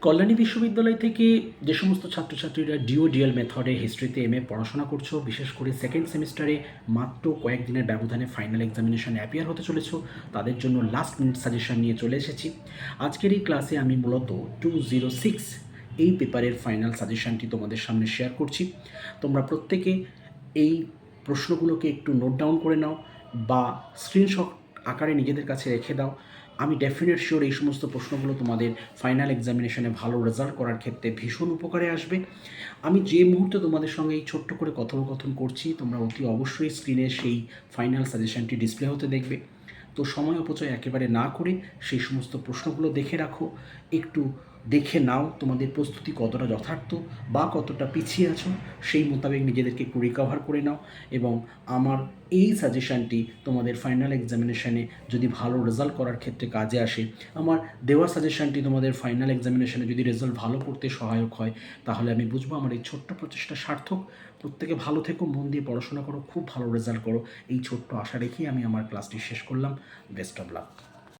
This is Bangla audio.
কল্যাণী বিশ্ববিদ্যালয় থেকে যে সমস্ত ছাত্রছাত্রীরা ডিওডিএল মেথডে হিস্ট্রিতে এমএ পড়াশোনা করছো, বিশেষ করে সেকেন্ড সেমিস্টারে মাত্র কয়েকদিনের ব্যবধানে ফাইনাল এক্সামিনেশন অ্যাপিয়ার হতে চলেছো, তাদের জন্য লাস্ট মিনিট সাজেশন নিয়ে চলে এসেছি। আজকের এই ক্লাসে আমি মূলত 206 এই পেপারের ফাইনাল সাজেশনটি তোমাদের সামনে শেয়ার করছি। তোমরা প্রত্যেকে এই প্রশ্নগুলোকে একটু নোট ডাউন করে নাও বা স্ক্রিনশট আকারে নিজেদের কাছে রেখে দাও। আমি ডেফিনেট শিওর এই সমস্ত প্রশ্নগুলো তোমাদের ফাইনাল এক্সামিনেশনে ভালো রেজাল্ট করার ক্ষেত্রে ভীষণ উপকারে আসবে। আমি যে মুহূর্তে তোমাদের সঙ্গে এই ছোট্ট করে কথোপকথন করছি, তোমরা অতি অবশ্যই স্ক্রিনে সেই ফাইনাল সাজেশনটি ডিসপ্লে হতে দেখবে। তো সময় অপচয় একেবারে না করে সেই সমস্ত প্রশ্নগুলো দেখে রাখো, একটু দেখে নাও তোমাদের প্রস্তুতি কতটা যথার্থ বা কতটা পিছিয়ে আছো, সেই মোতাবেক নিজেদেরকে একটু রিকভার করে নাও। এবং আমার এই সাজেশানটি তোমাদের ফাইনাল এক্সামিনেশানে যদি ভালো রেজাল্ট করার ক্ষেত্রে কাজে আসে, আমার দেওয়া সাজেশানটি তোমাদের ফাইনাল এক্সামিনেশানে যদি রেজাল্ট ভালো করতে সহায়ক হয়, তাহলে আমি বুঝবো আমার এই ছোট্ট প্রচেষ্টা সার্থক। প্রত্যেকে ভালো থেকো, মন দিয়ে পড়াশোনা করো, খুব ভালো রেজাল্ট করো, এই ছোট্ট আশা রেখেই আমি আমার ক্লাসটি শেষ করলাম। Best of luck.